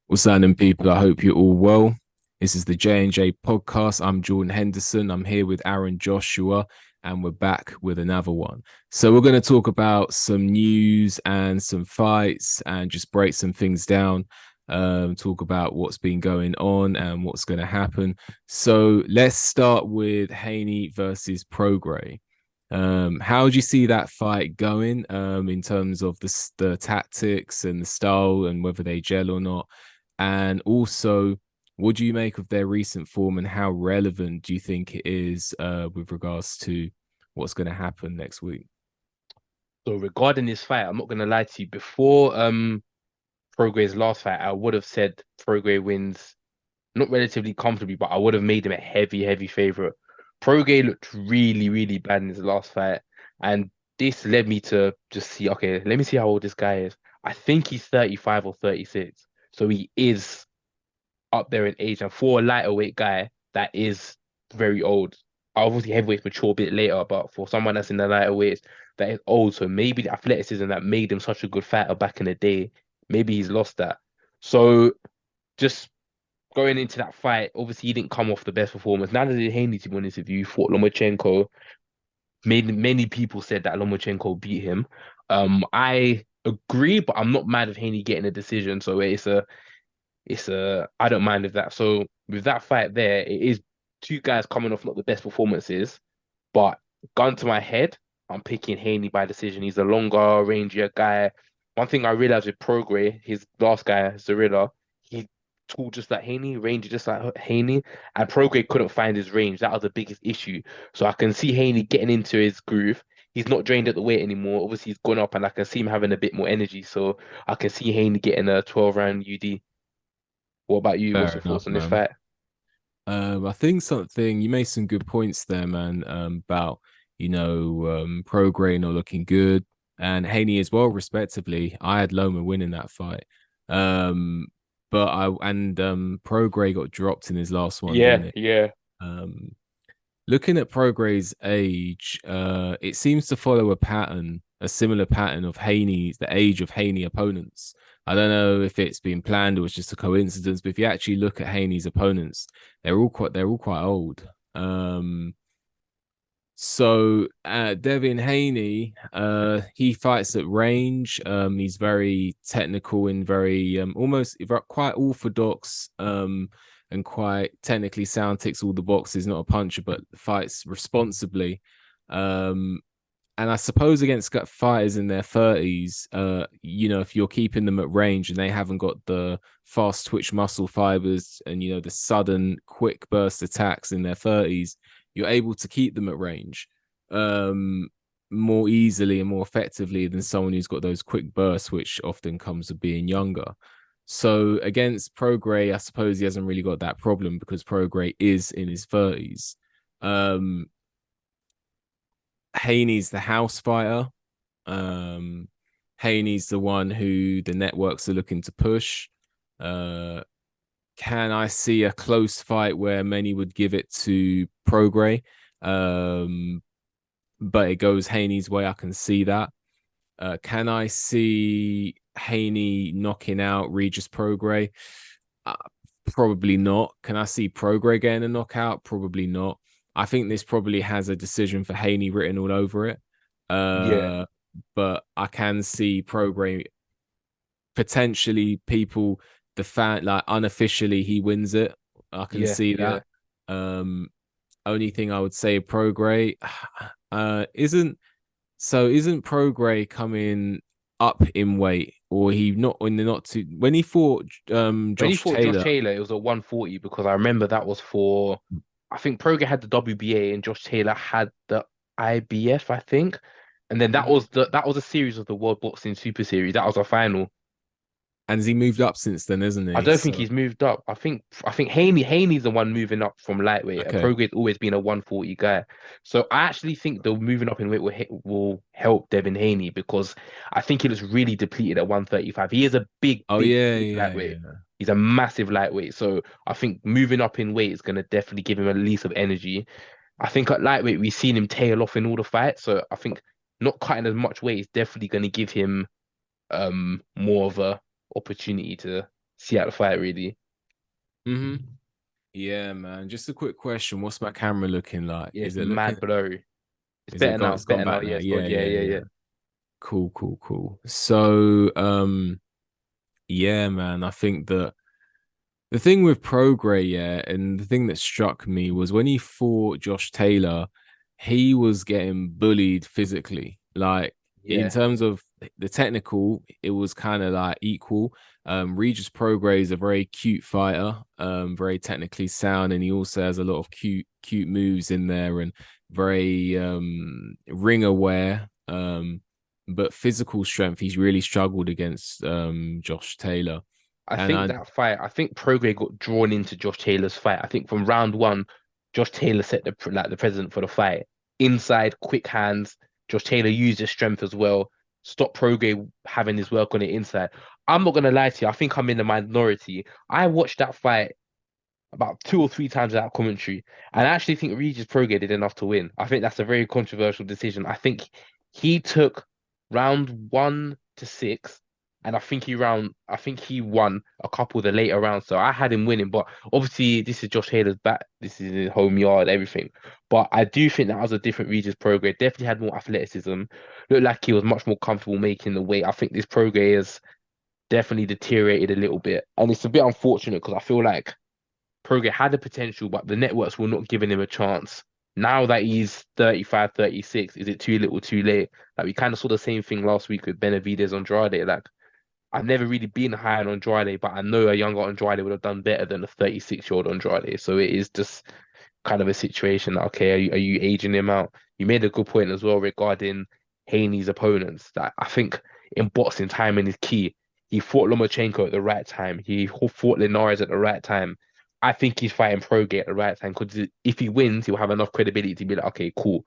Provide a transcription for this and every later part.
What's happening, people? I hope you're all well. This is the J&J podcast. I'm Jordan Henderson. I'm here with Aaron Joshua, and we're back with another one. So we're going to talk about some news and some fights and just break some things down, talk about what's been going on and what's going to happen. So let's start with Haney versus Prograis. How do you see that fight going in terms of the tactics and the style and whether they gel or not? And also, what do you make of their recent form and how relevant do you think it is with regards to what's going to happen next week? So regarding this fight, I'm not gonna lie to you. Before Prograis' last fight, I would have said Prograis wins, not relatively comfortably, but I would have made him a heavy favorite. Prograis looked really bad in his last fight, and this led me to just see, okay, let me see how old this guy is. I think he's 35 or 36, so he is up there in age. And for a lighter weight guy, that is very old. Obviously, heavyweights mature a bit later, but for someone that's in the lighter weights, that is old. So maybe the athleticism that made him such a good fighter back in the day, maybe he's lost that. So just going into that fight, obviously he didn't come off the best performance. Neither did Haney, to be honest with you. He fought Lomachenko. Many people said that Lomachenko beat him. I agree, but I'm not mad of Haney getting a decision. So it's a I don't mind with that. So with that fight there, it is two guys coming off not the best performances, but gun to my head, I'm picking Haney by decision. He's a longer, rangier guy. One thing I realized with Prograis, his last guy, Zorilla, he tall just like Haney, rangy just like Haney, and Prograis couldn't find his range. That was the biggest issue. So I can see Haney getting into his groove. He's not drained at the weight anymore. Obviously, he's gone up, and I can see him having a bit more energy. So I can see Haney getting a 12 round UD. What about you? What's Fair your enough, thoughts on this man. fight? I think something you made some good points there, man. About Prograis not looking good and Haney as well, respectively. I had Loma winning that fight, um, but Prograis got dropped in his last one, didn't Yeah, it? yeah, Um, Looking at Prograis' age, it seems to follow a similar pattern of the age of Haney opponents. I don't know if it's been planned or it's just a coincidence, but if you actually look at Haney's opponents, they're all quite old. Devin Haney, he fights at range. He's very technical and very almost quite orthodox. And quite technically sound, ticks all the boxes, not a puncher, but fights responsibly. Um, and I suppose against fighters in their 30s, if you're keeping them at range and they haven't got the fast twitch muscle fibers and, the sudden quick burst attacks in their 30s, you're able to keep them at range more easily and more effectively than someone who's got those quick bursts, which often comes with being younger. So against Prograis, I suppose he hasn't really got that problem because Prograis is in his 30s. Haney's the house fighter. Um, Haney's the one who the networks are looking to push. Can I see a close fight where many would give it to Prograis? But it goes Haney's way. I can see that. Can I see Haney knocking out Regis Prograis? Uh, Probably not. Can I see Prograis getting a knockout? Probably not. I think this probably has a decision for Haney written all over it. yeah, Uh, but I can see Prograis potentially the fan, like unofficially he wins it. I can yeah, see yeah. that. Um, Only thing I would say Prograis isn't Prograis coming up in weight, or he not when they're not too when he fought When he Josh fought Josh Taylor. Taylor, it was a 140 because I remember that was for, I think Prograis had the WBA and Josh Taylor had the IBF, I think. And then that Mhm. was a series of the World Boxing Super Series. That was a final. And he moved up since then, isn't I he? don't think So he's moved up. I think Haney's the one moving up from lightweight. okay. Prograis always been a 140 guy. So I actually think the moving up in weight will help Devin Haney because I think he looks really depleted at 135. He is a Oh yeah, big yeah, lightweight. yeah. He's a massive lightweight. So I think moving up in weight is gonna definitely give him a release of energy. I think at lightweight we've seen him tail off in all the fights, so I think not cutting as much weight is definitely going to give him more of a opportunity to see out the fight really. Hmm. Yeah, man. Just a quick question. What's my camera looking like? Yeah, Is it's it looking? mad blurry. It's Is it better gone? now. It's gone Better now. back now. Yeah, it's Yeah, good. Yeah, yeah, yeah, yeah. yeah. Cool, cool, cool. So, yeah, man. I think that the thing with Prograis, yeah, and the thing that struck me was when he fought Josh Taylor, he was getting bullied physically. Like in Yeah. terms of the technical, it was kind of like equal. Regis Prograis is a very cute fighter, very technically sound, and he also has a lot of cute moves in there and very ring aware. But physical strength, he's really struggled against Josh Taylor. I And think I that fight, I think Prograis got drawn into Josh Taylor's fight. I think from round one, Josh Taylor set the precedent for the fight. Inside, quick hands. Josh Taylor used his strength as well. Stop Prograis having his work on the inside. I'm not gonna lie to you. I think I'm in the minority. I watched that fight about two or three times without commentary. And I actually think Regis Prograis did enough to win. I think that's a very controversial decision. I think he took round 1 to 6, and I think he won a couple of the later rounds. So I had him winning, but obviously this is Josh Taylor's back. This is his home yard, everything. But I do think that was a different Regis Prograis. Definitely had more athleticism. Looked like he was much more comfortable making the weight. I think this Prograis has definitely deteriorated a little bit. And it's a bit unfortunate because I feel like Prograis had the potential, but the networks were not giving him a chance. Now that he's 35, 36, is it too little, too late? Like we kind of saw the same thing last week with Benavidez Andrade. Like I've never really been high on Andrade, but I know a younger Andrade would have done better than a 36-year-old Andrade. So it is just kind of a situation that, okay, are you aging him out? You made a good point as well regarding Haney's opponents. That I think in boxing, timing is key. He fought Lomachenko at the right time. He fought Linares at the right time. I think he's fighting Prograis at the right time because if he wins, he'll have enough credibility to be like, okay, cool.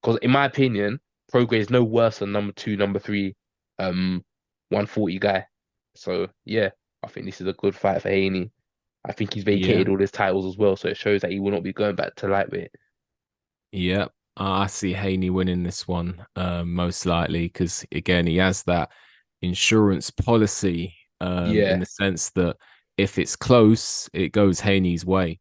Because in my opinion, Prograis is no worse than number two, number three, um, 140 guy. So yeah, I think this is a good fight for Haney. I think he's yeah, vacated all his titles as well, so it shows that he will not be going back to lightweight. yeah. I see Haney winning this one, most likely, because again, he has that insurance policy, in Yeah, the sense that if it's close, it goes Haney's way.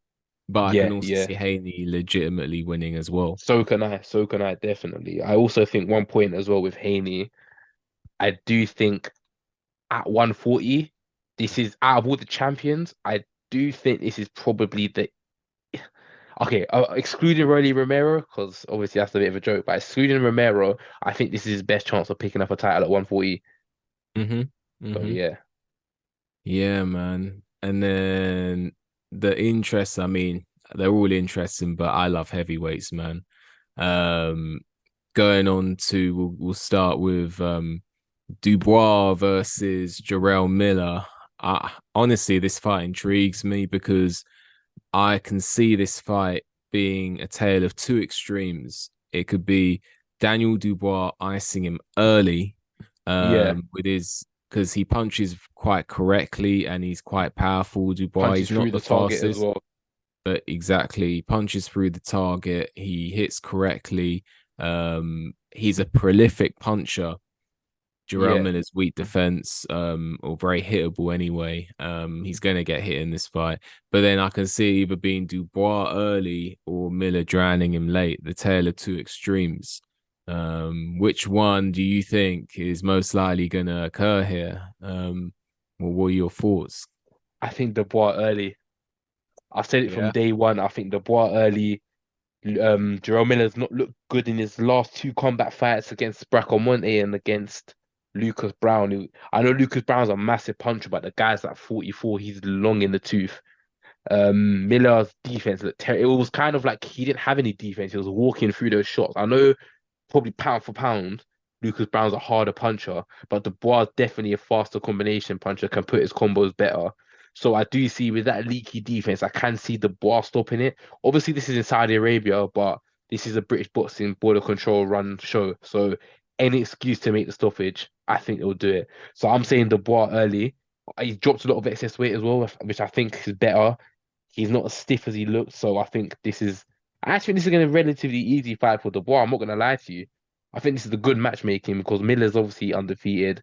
But I can yeah, also yeah. see Haney legitimately winning as well. So can I. So can I, definitely. I also think one point as well with Haney, I do think at 140, this is out of all the champions, I do think this is probably the okay, excluding Rolly Romero, because obviously that's a bit of a joke, but excluding Romero, I think this is his best chance of picking up a title at 140. Hmm. So Hmm. yeah. Yeah, man. And then the interest, I mean, they're all interesting, but I love heavyweights, man. Um, Going on to we'll start with Dubois versus Jarrell Miller. Honestly, this fight intrigues me because I can see this fight being a tale of two extremes. It could be Daniel Dubois icing him early, Yeah. with his because he punches quite correctly and he's quite powerful. Dubois, Punches he's not through the the target as fastest, well. but exactly, he punches through the target. He hits correctly. He's a prolific puncher. Jarrell Yeah. Miller's weak defense, or very hittable anyway. He's going to get hit in this fight. But then I can see either being Dubois early or Miller drowning him late, the tale of two extremes. Which one do you think is most likely going to occur here? What were your thoughts? I think Dubois early. I said it from Yeah. day one. I think Dubois early. Jerome Miller's not looked good in his last two combat fights against Bracamonte and against Lucas Brown. I know Lucas Brown's a massive puncher, but the guy's like 44. He's long in the tooth. Miller's defense looked terrible. It was kind of like he didn't have any defense. He was walking through those shots. I know probably pound for pound, Lucas Brown's a harder puncher, but Dubois is definitely a faster combination puncher, can put his combos better. So I do see with that leaky defense, I can see Dubois stopping it. Obviously, this is in Saudi Arabia, but this is a British boxing border control run show. So any excuse to make the stoppage, I think they'll do it. So I'm saying Dubois early. He dropped a lot of excess weight as well, which I think is better. He's not as stiff as he looks, so I think this is I actually think this is going to be a relatively easy fight for Dubois. I'm not going to lie to you. I think this is a good matchmaking because Miller's obviously undefeated,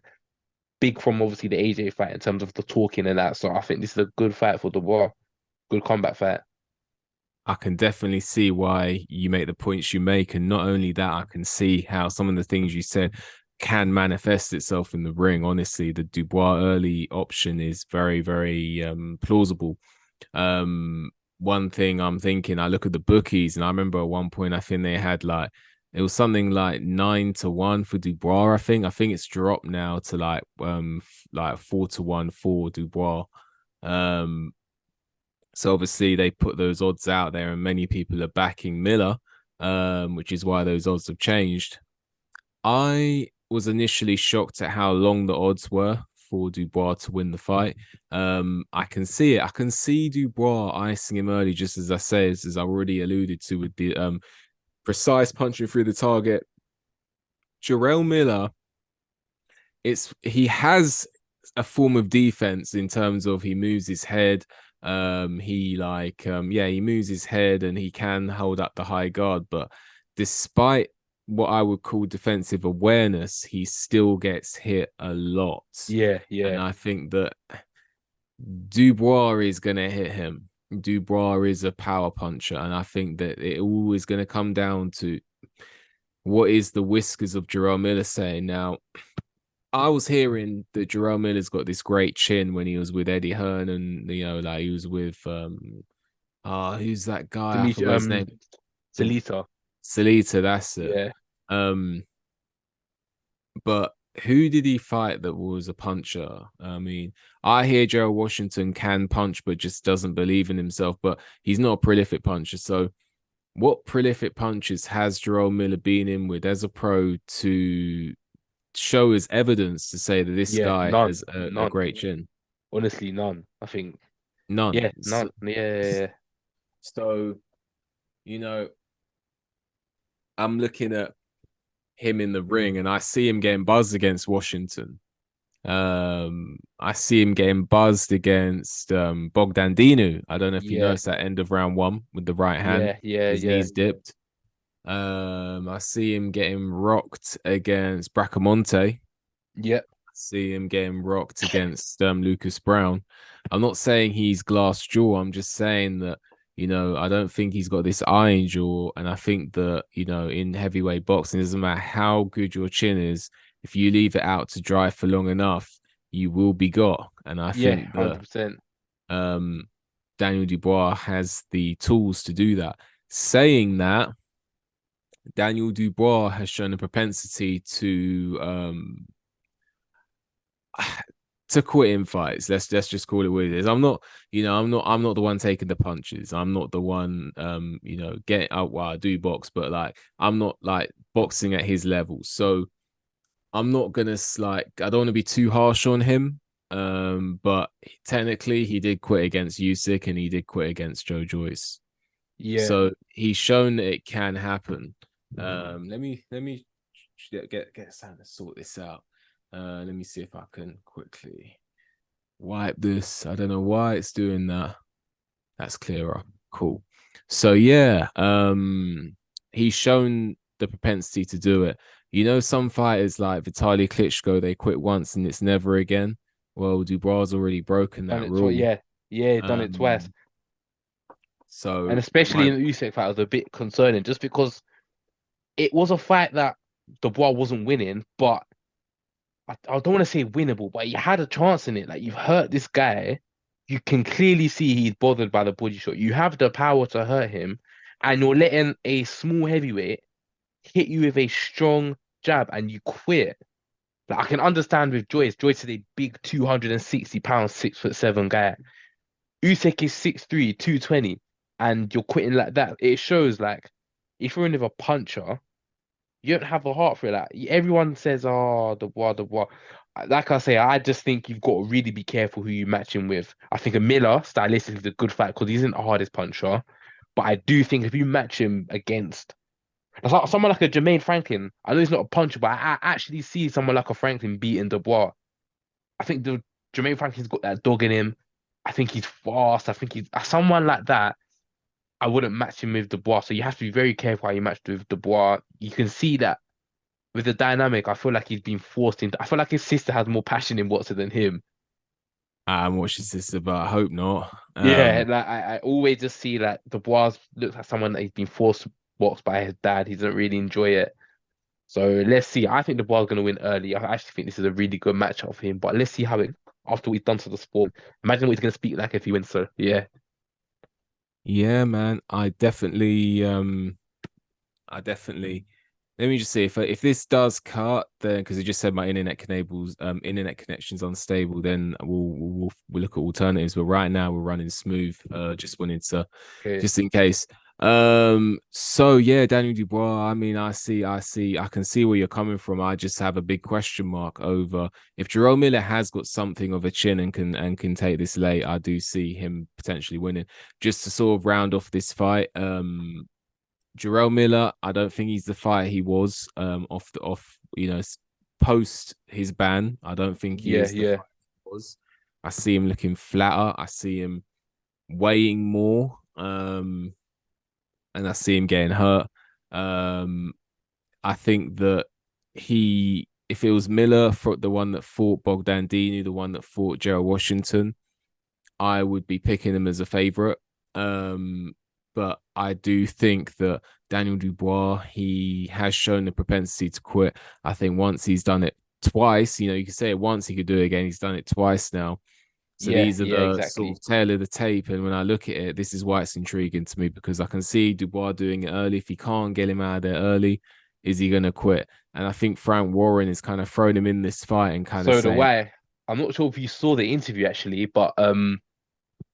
big from obviously the AJ fight in terms of the talking and that. So I think this is a good fight for Dubois. Good combat fight. I can definitely see why you make the points you make. And not only that, I can see how some of the things you said can manifest itself in the ring. Honestly, the Dubois early option is very, very plausible. Um, One thing I'm thinking, I look at the bookies, and I remember at one point I think they had like it was something like 9-1 for Dubois. I think it's dropped now to like 4-1 for Dubois. Um, so obviously they put those odds out there, and many people are backing Miller, which is why those odds have changed. I was initially shocked at how long the odds were for Dubois to win the fight. I can see it. I can see Dubois icing him early, just as I say, as I already alluded to with the precise punching through the target. Jarrell Miller, he has a form of defense in terms of he moves his head. He moves his head and he can hold up the high guard, but despite what I would call defensive awareness, he still gets hit a lot. Yeah, And yeah, I think that Dubois is going to hit him. Dubois is a power puncher. And I think that it always going to come down to what is the whiskers of Jerome Miller saying. Now, I was hearing that Jerome Miller's got this great chin when he was with Eddie Hearn, and like he was with who's that guy? I Dimitri, forgot his name. The Salita. Salita, that's it. Yeah, Um, but who did he fight that was a puncher? I mean, I hear Gerald Washington can punch, but just doesn't believe in himself. But he's not a prolific puncher. So, what prolific punches has Jerome Miller been in with as a pro to show as evidence to say that this yeah, guy none, has a none. great chin? Honestly, none. I think, None. yeah, none. Yeah, yeah, yeah. So, you know, I'm looking at him in the ring and I see him getting buzzed against Washington. I see him getting buzzed against Bogdan Dinu. I don't know if you Yeah, noticed that end of round one with the right hand, yeah, yeah, his yeah. knees dipped. I see him getting rocked against Bracamonte. Yeah, See him getting rocked against Lucas Brown. I'm not saying he's glass jaw. I'm just saying that I don't think he's got this iron jaw, and I think that in heavyweight boxing, it doesn't matter how good your chin is, if you leave it out to dry for long enough, you will be got. And I yeah, think that 100%. um, Daniel Dubois has the tools to do that. Saying that, Daniel Dubois has shown a propensity to quit in fights. Let's just call it what it is. I'm not the one taking the punches. I'm not the one getting out. Well, I do box, but like I'm not like boxing at his level. So I'm not gonna I don't want to be too harsh on him. But technically he did quit against Usyk and he did quit against Joe Joyce. Yeah. So he's shown that it can happen. Let me get Sam to sort this out. Let me see if I can quickly wipe this. I don't know why it's doing that. That's clearer. Cool. So yeah, he's shown the propensity to do it. Some fighters like Vitaly Klitschko, they quit once and it's never again. Well, Dubois already broken Done that it twice. rule. Yeah, yeah, done it twice. Um, And so especially my in the Usyk fight, it was a bit concerning just because it was a fight that Dubois wasn't winning, but I don't want to say winnable, but he had a chance in it. Like you've hurt this guy, you can clearly see he's bothered by the body shot. You have the power to hurt him, and you're letting a small heavyweight hit you with a strong jab, and you quit. Like I can understand with Joyce. Joyce is a big 260 pound, 6'7" guy. Usyk is 6'3", 220, and you're quitting like that. It shows like if you're in with a puncher, you don't have a heart for it. Like everyone says, "Oh, the what." Like I say, I just think you've got to really be careful who you match him with. I think a Miller stylistically is a good fight because he isn't the hardest puncher, but I do think if you match him against someone like a Jermaine Franklin, I know he's not a puncher, but I actually see someone like a Franklin beating Dubois. I think the Jermaine Franklin's got that dog in him. I think he's fast. I think he's someone like that. I wouldn't match him with Dubois. So you have to be very careful how you match with Dubois. You can see that with the dynamic, I feel like he's been forced into. I feel like his sister has more passion in boxing than him. I'm watching this, but I hope not. Yeah, like I always just see like Dubois looks like someone that he's been forced to box by his dad. He doesn't really enjoy it. So let's see. I think Dubois is going to win early. I actually think this is a really good matchup for him. But let's see how it after what he's done to the sport. Imagine what he's going to speak like if he wins. So yeah, Yeah, man. I definitely. Let me just see if this does cut, then because it just said my internet connection's unstable, then we'll look at alternatives. But right now we're running smooth. Just wanted to, okay, just in case. So yeah, Daniel Dubois. I mean, I can see where you're coming from. I just have a big question mark over if Jerome Miller has got something of a chin and can take this late. I do see him potentially winning. Just to sort of round off this fight. Jarrell Miller, I don't think he's the fighter he was post his ban. I don't think he yeah, is the yeah. fighter he was. I see him looking flatter. I see him weighing more. And I see him getting hurt. Um, I think that if it was Miller, for the one that fought Bogdandini, the one that fought Gerald Washington, I would be picking him as a favorite. Um, but I do think that Daniel Dubois, he has shown the propensity to quit. I think once he's done it twice, you can say it once, he could do it again. He's done it twice now. So Yeah, these are yeah, the sort exactly. of tail of the tape. And when I look at it, this is why it's intriguing to me because I can see Dubois doing it early. If he can't get him out of there early, is he going to quit? And I think Frank Warren is kind of throwing him in this fight and kind of So the saying, way I'm not sure if you saw the interview actually, but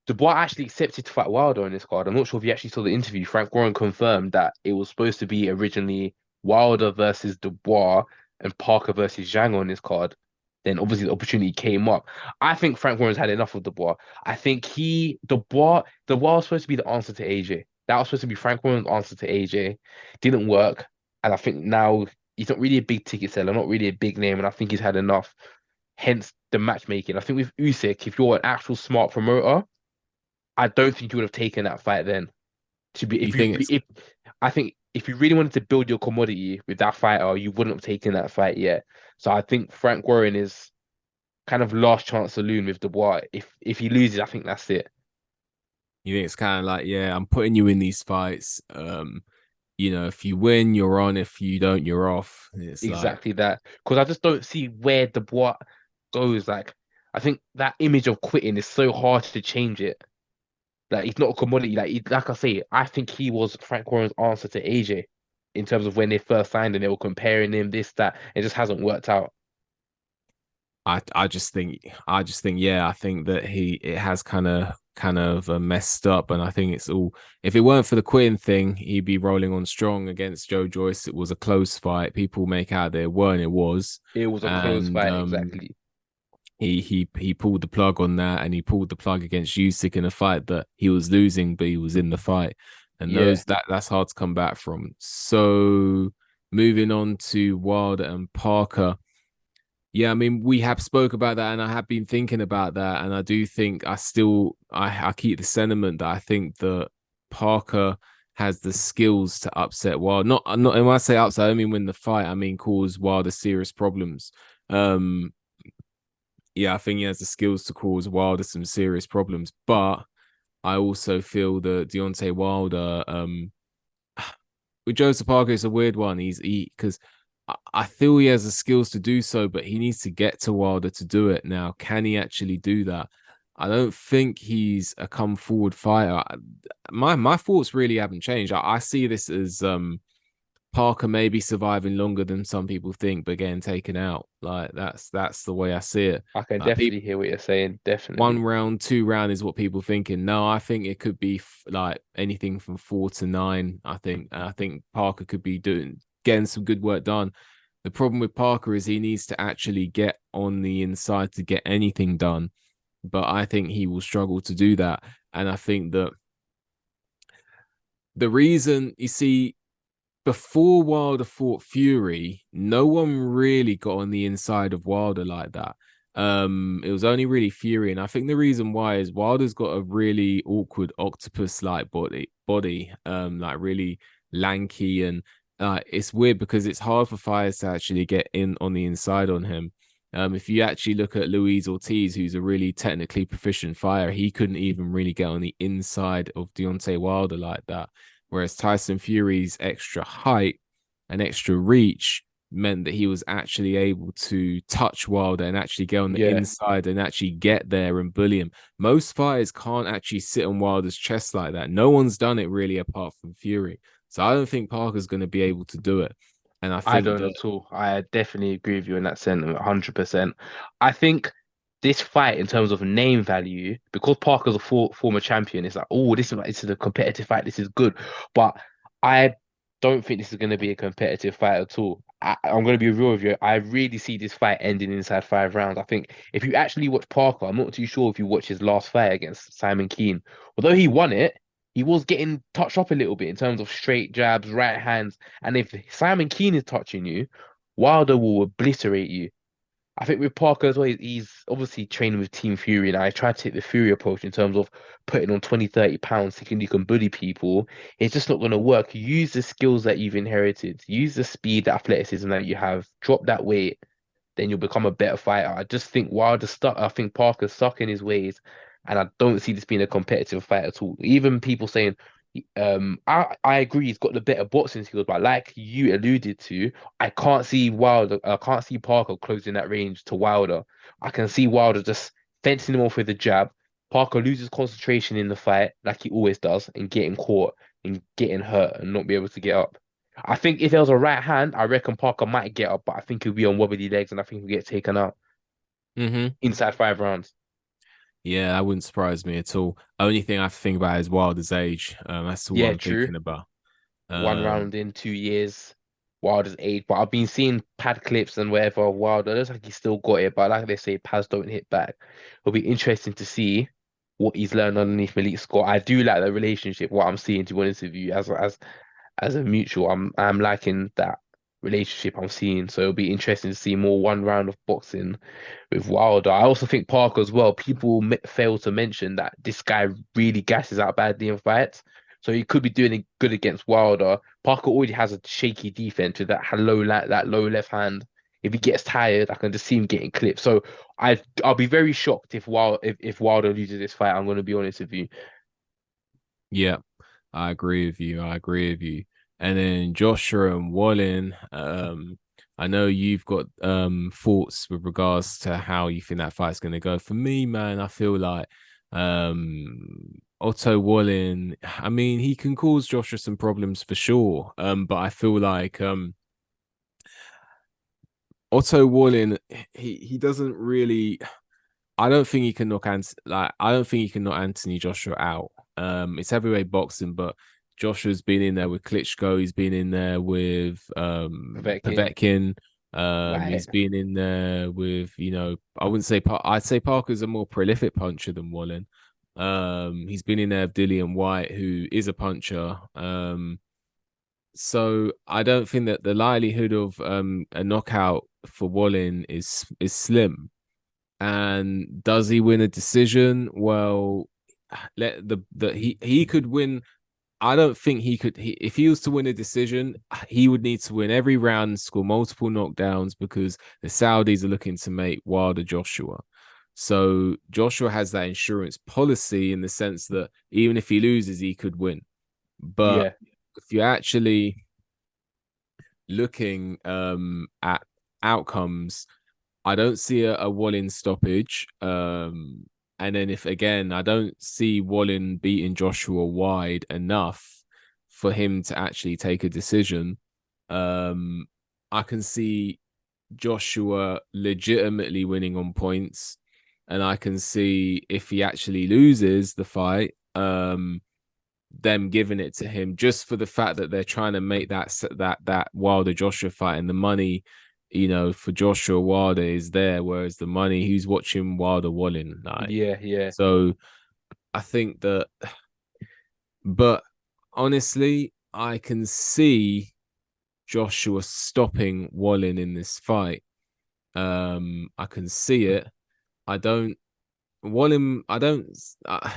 Dubois actually accepted to fight Wilder on this card. I'm not sure if you actually saw the interview. Frank Warren confirmed that it was supposed to be originally Wilder versus Dubois and Parker versus Zhang on this card. Then obviously the opportunity came up. I think Frank Warren's had enough of Dubois. I think Dubois was supposed to be the answer to AJ. That was supposed to be Frank Warren's answer to AJ. Didn't work. And I think now he's not really a big ticket seller, not really a big name, and I think he's had enough. Hence the matchmaking. I think with Usyk, if you're an actual smart promoter, I don't think you would have taken that fight then. To be you if you think it's if I think if you really wanted to build your commodity with that fighter, you wouldn't have taken that fight yet. So I think Frank Warren is kind of last chance saloon with Dubois. If he loses, I think that's it. You think it's kind of like, yeah, I'm putting you in these fights. If you win, you're on. If you don't, you're off. It's like Exactly that. Because I just don't see where Dubois goes. Like I think that image of quitting is so hard to change it. Like he's not a commodity. Like I say, I think he was Frank Warren's answer to AJ in terms of when they first signed and they were comparing him, this, that. It just hasn't worked out. I just think yeah, I think that he it has kind of messed up, and I think it's all. If it weren't for the quitting thing, he'd be rolling on strong against Joe Joyce. It was a close fight. People make out there weren't. It was, It was a close and fight, exactly. he pulled the plug on that, and he pulled the plug against Usyk in a fight that he was losing, but he was in the fight, and Yeah. that's hard to come back from. So moving on to Wilder and Parker. Yeah, I mean, we have spoke about that, and I have been thinking about that, and I do think I keep the sentiment that I think that Parker has the skills to upset Wilder. Not, and when I say upset, I don't mean win the fight. I mean cause Wilder serious problems. Um, yeah, I think he has the skills to cause Wilder some serious problems, but I also feel that Deontay Wilder, with Joseph Parker, it's a weird one. He because I feel he has the skills to do so, but he needs to get to Wilder to do it. Now, can he actually do that? I don't think he's a come forward fighter. My thoughts really haven't changed. I see this as Parker maybe surviving longer than some people think, but getting taken out. Like that's the way I see it. I can Like definitely people, hear what you're saying. one Definitely. round, two round is what people thinking. No, I think it could be like anything from 4 to 9. I think Parker could be getting some good work done. The problem with Parker is he needs to actually get on the inside to get anything done. But I think he will struggle to do that. And I think that the reason you see before Wilder fought Fury, no one really got on the inside of Wilder like that. It was only really Fury, and I think the reason why is Wilder's got a really awkward octopus-like body, like really lanky, and it's weird because it's hard for fighters to actually get in on the inside on him. If you actually look at Luis Ortiz, who's a really technically proficient fighter, he couldn't even really get on the inside of Deontay Wilder like that. Whereas Tyson Fury's extra height and extra reach meant that he was actually able to touch Wilder and actually go on the Yeah, inside and actually get there and bully him. Most fighters can't actually sit on Wilder's chest like that. No one's done it really apart from Fury. So I don't think Parker's going to be able to do it. And I I think don't that, at all. I definitely agree with you in that sentiment, 100%. I think this fight, in terms of name value, because Parker's a former champion, it's like, oh, this is a competitive fight. This is good, but I don't think this is going to be a competitive fight at all. I'm going to be real with you. I really see this fight ending inside 5 rounds. I think if you actually watch Parker, I'm not too sure if you watch his last fight against Simon Keane. Although he won it, he was getting touched up a little bit in terms of straight jabs, right hands. And if Simon Keane is touching you, Wilder will obliterate you. I think with Parker as well, he's obviously training with Team Fury, and I tried to take the Fury approach in terms of putting on 20, 30 pounds, thinking you can bully people. It's just not going to work. Use the skills that you've inherited, use the speed, the athleticism that you have, drop that weight, then you'll become a better fighter. I just think Wilder's stuck. I think Parker's stuck in his ways, and I don't see this being a competitive fight at all. Even people saying, I agree he's got the better boxing skills, but like you alluded to, I can't see Wilder. I can't see Parker closing that range to Wilder. I can see Wilder just fencing him off with a jab. Parker loses concentration in the fight, like he always does, and getting caught and getting hurt and not be able to get up. I think if there was a right hand, I reckon Parker might get up, but I think he'll be on wobbly legs and I think he'll get taken out mm-hmm. inside 5 rounds. Yeah, that wouldn't surprise me at all. Only thing I have to think about is Wilder's age. That's all Yeah, I'm true. thinking about. One Um, round in 2 years. Wilder's 8, but I've been seeing pad clips and whatever. Wilder looks like he's still got it, but like they say, pads don't hit back. It'll be interesting to see what he's learned underneath Malik Scott. I do like the relationship, what I'm seeing, to be honest with you, as a mutual. I'm liking that relationship I'm seeing. So it'll be interesting to see more one round of boxing with Wilder. I also think Parker as well. People fail to mention that this guy really gasses out badly in fights. So he could be doing it good against Wilder. Parker already has a shaky defense with that low left hand. If he gets tired, I can just see him getting clipped. So I'll be very shocked if Wilder loses this fight. I'm going to be honest with you. yeah, I agree with you. I agree with you. And then Joshua and Wallin, I know you've got thoughts with regards to how you think that fight's gonna go. For me, man, I feel like Otto Wallin, I mean, he can cause Joshua some problems for sure. But I feel like Otto Wallin, he doesn't really. I don't think he can knock I don't think he can knock Anthony Joshua out. It's heavyweight boxing, but Joshua's been in there with Klitschko. He's been in there with Povetkin, Povetkin. right? He's been in there with I wouldn't say I'd say Parker's a more prolific puncher than Wallin. He's been in there with Dillian White, who is a puncher. So I don't think that the likelihood of a knockout for Wallin is slim. And does he win a decision? Well, let the he could win. I don't think he could. If he was to win a decision, he would need to win every round, score multiple knockdowns because the Saudis are looking to make Wilder Joshua. So Joshua has that insurance policy in the sense that even if he loses, he could win. But Yeah, if you're actually looking at outcomes, I don't see a Wallin stoppage. And then if again, I don't see Wallin beating Joshua wide enough for him to actually take a decision. Um, I can see Joshua legitimately winning on points, and I can see if he actually loses the fight, them giving it to him just for the fact that they're trying to make that Wilder Joshua fight and the money, for Joshua Wilder is there, whereas the money who's watching Wilder Wallin like. yeah, yeah. So I think that, but honestly, I can see Joshua stopping Wallin in this fight. I can see it. I don't Wallin. I don't.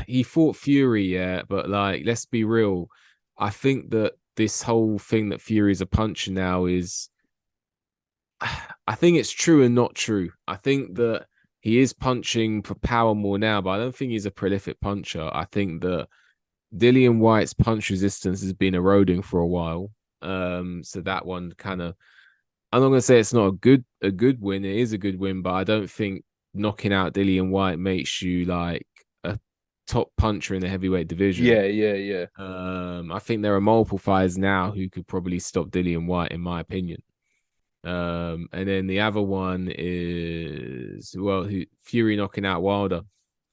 He fought Fury, yeah, but like, let's be real. I think that this whole thing that Fury is a puncher now is, I think it's true and not true. I think that he is punching for power more now, but I don't think he's a prolific puncher. I think that Dillian White's punch resistance has been eroding for a while. So that one kind of, I'm not gonna say it's not a good win. It is a good win, but I don't think knocking out Dillian White makes you like a top puncher in the heavyweight division. Yeah, yeah, yeah. I think there are multiple fighters now who could probably stop Dillian White, in my opinion. And then the other one is, well, Fury knocking out Wilder.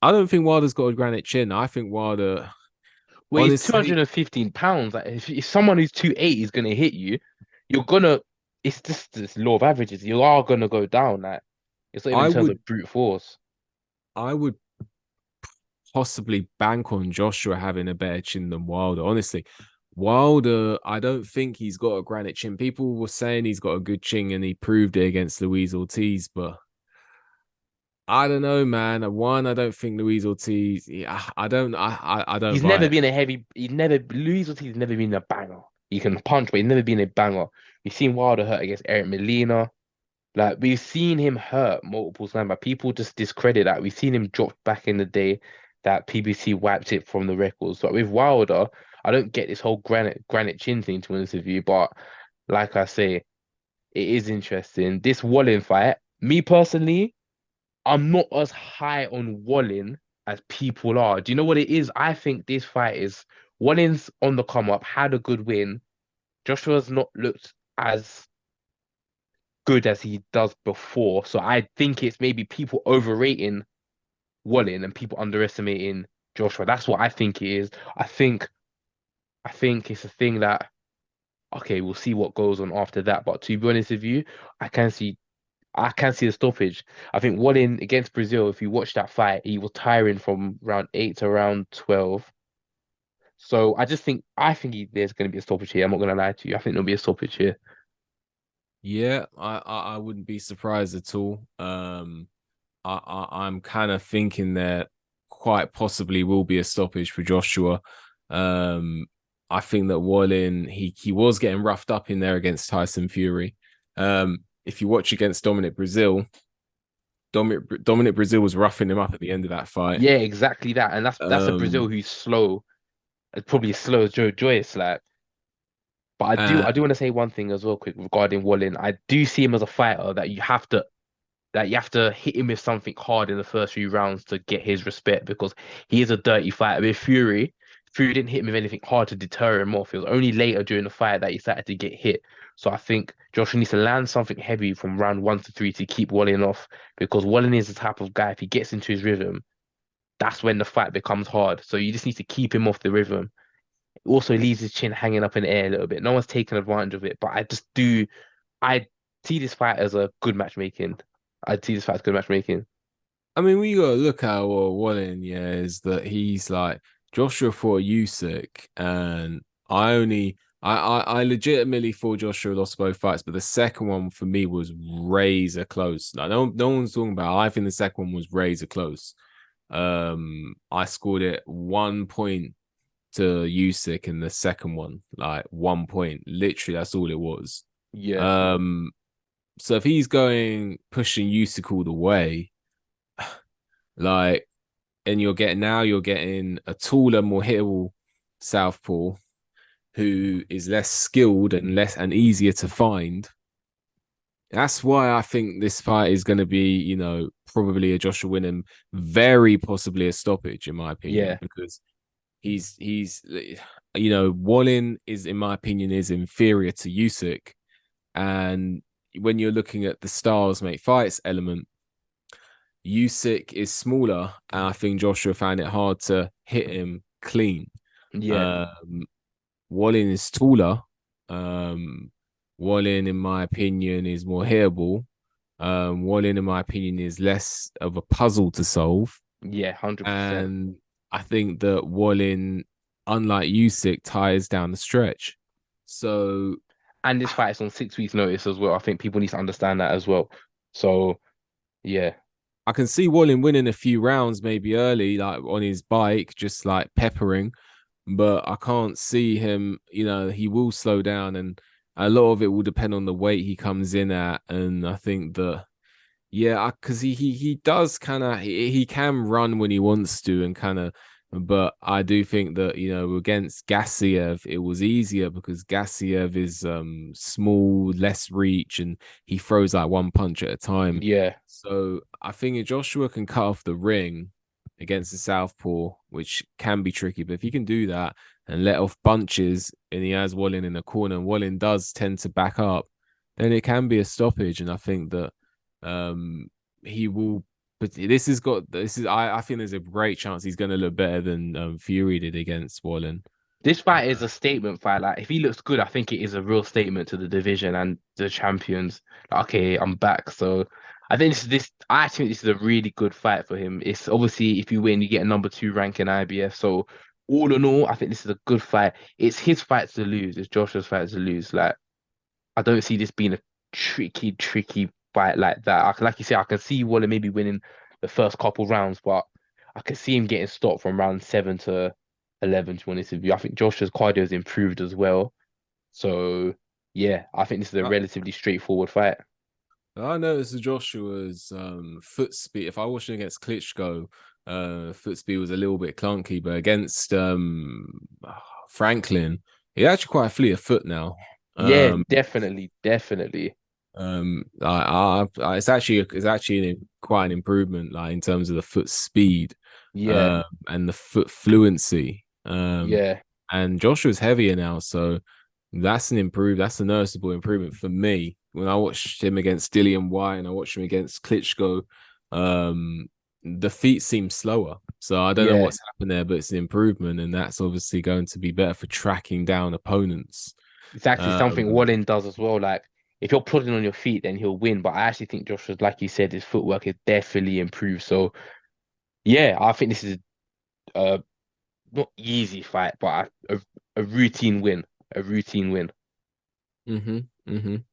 I don't think Wilder's got a granite chin. I think Wilder, Well, he's honestly, 215 pounds. Like, if someone who's 280 is gonna hit you, you're gonna. It's just this law of averages. You are gonna go down. Like, it's not even I in terms would of brute force. I would possibly bank on Joshua having a better chin than Wilder. Honestly, Wilder, I don't think he's got a granite chin. People were saying he's got a good chin, and he proved it against Luis Ortiz, but I don't know, man. One, I don't think Luis Ortiz. Yeah, I don't He's buy never it. been a heavy. He's never Luis Ortiz never been a banger. He can punch, but he's never been a banger. We've seen Wilder hurt against Eric Molina. Like we've seen him hurt multiple times, but people just discredit that. We've seen him drop back in the day that PBC wiped it from the records. But with Wilder, I don't get this whole granite chin thing to be honest with you. But like I say, it is interesting. This Wallin fight, me personally, I'm not as high on Wallin as people are. Do you know what it is? I think this fight is Wallin's on the come up, had a good win. Joshua's not looked as good as he does before. So I think it's maybe people overrating Wallin and people underestimating Joshua. That's what I think it is. I think I think it's a thing that okay, we'll see what goes on after that. But to be honest with you, I can see I can see the stoppage. I think Wallin against Brazil, if you watch that fight, he was tiring from round 8 to round 12. So there's going to be a stoppage here. I'm not going to lie to you. I think there'll be a stoppage here. Yeah, I wouldn't be surprised at all. I'm kind of thinking that quite possibly will be a stoppage for Joshua. Um, I think that Wallin, he was getting roughed up in there against Tyson Fury. If you watch against Dominic Brazil was roughing him up at the end of that fight. Yeah, exactly that. And that's a Brazil Um, who's slow. It's probably as slow as Joe Joyce, like. But I do and want to say one thing as well, quick regarding Wallin. I do see him as a fighter that you have to hit him with something hard in the first few rounds to get his respect because he is a dirty fighter. With Fury didn't hit him with anything hard to deter him off. It was only later during the fight that he started to get hit. So I think Joshua needs to land something heavy from round 1 to 3 to keep Wallin off because Wallin is the type of guy, if he gets into his rhythm, that's when the fight becomes hard. So you just need to keep him off the rhythm. It also leaves his chin hanging up in the air a little bit. No one's taking advantage of it, but I see this fight as a good matchmaking. I see this fight as good matchmaking. I mean, we gotta look at what Wallin, yeah, is that he's like Joshua fought Usyk, and I legitimately thought Joshua lost both fights, but the second one for me was razor close. Like, no one's talking about. I think the second one was razor close. I scored it 1 point to Usyk in the second one, like 1 point. Literally, that's all it was. Yeah, Um, so if he's going pushing Usyk all the way, like, and you're getting a taller, more hittable southpaw who is less skilled and less and easier to find. That's why I think this fight is going to be, probably a Joshua Winham, very possibly a stoppage, in my opinion, yeah, because he's Wallin is, in my opinion, is inferior to Usyk, and when you're looking at the styles make fights element, Usyk is smaller, and I think Joshua found it hard to hit him clean. yeah, Um, Wallin is taller. Um, Wallin, in my opinion, is more hittable. Wallin, in my opinion, is less of a puzzle to solve. yeah, 100%. And I think that Wallin, unlike Usyk, tires down the stretch. So And this fight is on 6 weeks' notice as well. I think people need to understand that as well. So yeah, I can see Wallin winning a few rounds maybe early, like on his bike, just like peppering, but I can't see him, he will slow down and a lot of it will depend on the weight he comes in at. And I think that yeah, because he does kind of he can run when he wants to and kind of, but I do think that against Gassiev it was easier because Gassiev is small, less reach, and he throws like one punch at a time. Yeah, So I think if Joshua can cut off the ring against the southpaw, which can be tricky, but if he can do that and let off bunches, and he has Wallin in the corner, and Wallin does tend to back up, then it can be a stoppage. And I think that um, he will. But I think there's a great chance he's going to look better than Fury did against Wallen. this fight is a statement fight. Like, if he looks good, I think it is a real statement to the division and the champions. Like, okay, I'm back. So, I think I actually think this is a really good fight for him. It's obviously if you win, you get a number two rank in IBF. So, all in all, I think this is a good fight. It's his fight to lose. It's Joshua's fight to lose. Like, I don't see this being a tricky fight like that. Like you said, I can see Waller maybe winning the first couple rounds, but I can see him getting stopped from round 7 to 11. To be honest with you, I think Joshua's cardio has improved as well. So yeah, I think this is a I, relatively straightforward fight. I noticed Joshua's foot speed. If I watched him against Klitschko, foot speed was a little bit clunky, but against Franklin, he actually quite fleet of foot now. Yeah, Um, definitely. it's actually quite an improvement, like in terms of the foot speed, Yeah, and the foot fluency. yeah. And Joshua's heavier now, so that's a noticeable improvement for me. When I watched him against Dillian White and I watched him against Klitschko, um, the feet seem slower. So I don't know Yeah, what's happened there, but it's an improvement, and that's obviously going to be better for tracking down opponents. it's actually something Um, Wallin does as well. Like, if you're putting on your feet, then he'll win. But I actually think Joshua's, like you said, his footwork is definitely improved. So yeah, I think this is a not easy fight, but a routine win. A routine win. mhm, mhm.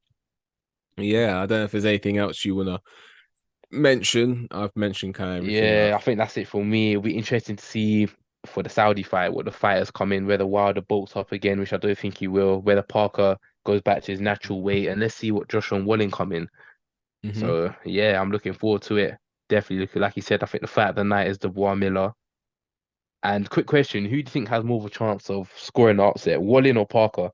Yeah, I don't know if there's anything else you wanna mention. I've mentioned kind of everything Yeah, I've. I think that's it for me. It'll be interesting to see for the Saudi fight what the fighters come in, whether Wilder bolts up again, which I don't think he will, whether Parker goes back to his natural weight, and let's see what Joshua and Wallin come in. Mhm. So yeah, I'm looking forward to it. Definitely looking, like you said, I think the fight of the night is Dubois Miller. And quick question, who do you think has more of a chance of scoring the upset, Wallin or Parker?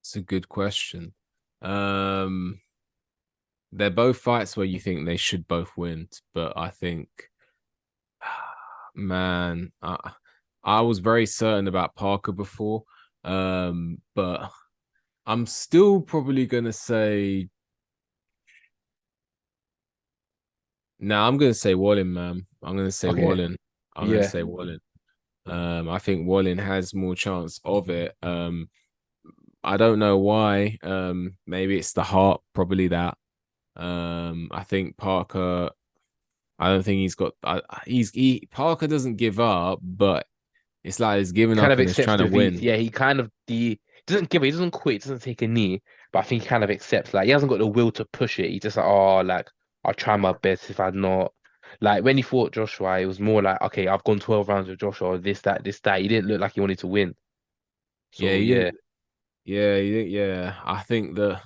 It's a good question. Um, they're both fights where you think they should both win, but I think, man, I was very certain about Parker before, but I'm still probably gonna say no. I'm gonna say Wallin, man. I'm gonna say Okay, Wallin. I'm gonna yeah, say Wallin. I think Wallin has more chance of it. I don't know why. Maybe it's the heart, probably that. I think Parker. I don't think he's got. Parker doesn't give up, but it's like he's he giving kind up of and he's accepts trying to defeat. win. Yeah, he kind of doesn't give it, he doesn't quit, he doesn't take a knee, but I think he kind of accepts. Like, he hasn't got the will to push it. He's just like, oh, like, I'll try my best if I'm not. Like, when he fought Joshua, it was more like, okay, I've gone 12 rounds with Joshua, this, that, this, that. He didn't look like he wanted to win. Yeah, So he yeah, didn't. Yeah, yeah. I think that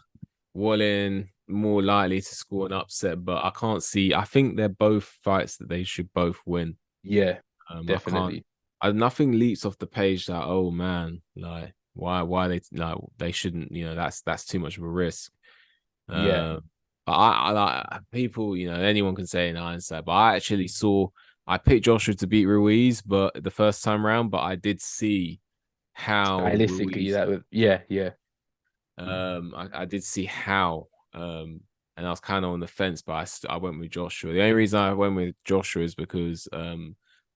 Wallin more likely to score an upset, but I can't see. I think they're both fights that they should both win. yeah, I can't. definitely. Nothing leaps off the page that oh man, like why they like they shouldn't. That's too much of a risk. Yeah, Um, but I like people. Anyone can say in hindsight, but I actually saw. I picked Joshua to beat Ruiz, but the first time round, but I did see how stylistically, Ruiz that was, yeah, yeah. I did see how, and I was kind of on the fence, but I went with Joshua. The only reason I went with Joshua is because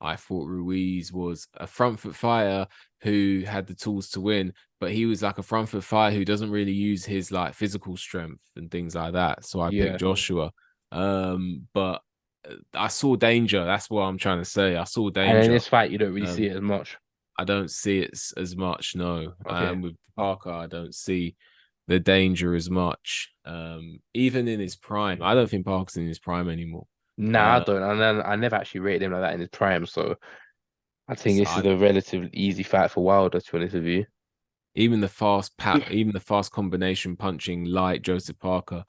I thought Ruiz was a front foot fighter who had the tools to win, but he was like a front foot fighter who doesn't really use his like physical strength and things like that. So I picked Yeah. Joshua. But I saw danger. That's what I'm trying to say. I saw And in danger. this fight, you don't really see Um, it as much. I don't see it as much. No, Okay. with Parker, I don't see. the danger as much. Even in his prime, I don't think Parker's in his prime anymore. Nah, I Uh, don't. And then I never actually rated him like that in his prime. So I think so this is a relatively easy fight for Wilder, to be honest with you. even the fast combination punching like Joseph Parker,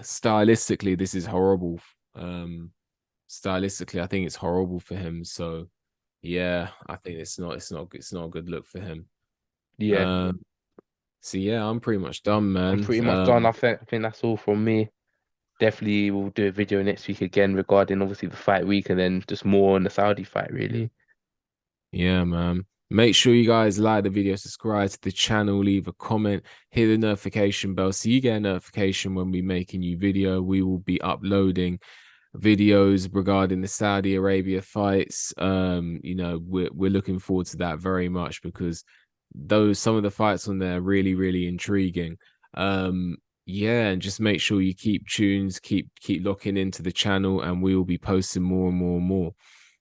stylistically, this is horrible. Um, stylistically, I think it's horrible for him. So yeah, I think it's not a good look for him. Yeah, Um, so yeah, I'm pretty much done, I'm man. pretty much done. I think that's all from me. Definitely we'll do a video next week again regarding obviously the fight week and then just more on the Saudi fight, really. Yeah, man. Make sure you guys like the video, subscribe to the channel, leave a comment, hit the notification bell so you get a notification when we make a new video. We will be uploading videos regarding the Saudi Arabia fights. We're looking forward to that very much because those some of the fights on there are really, really intriguing. Um, yeah, and just make sure you keep tunes, keep locking into the channel, and we will be posting more and more and more.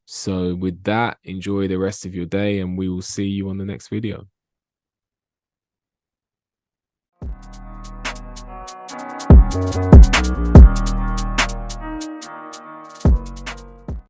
So with that, enjoy the rest of your day, and we will see you on the next video.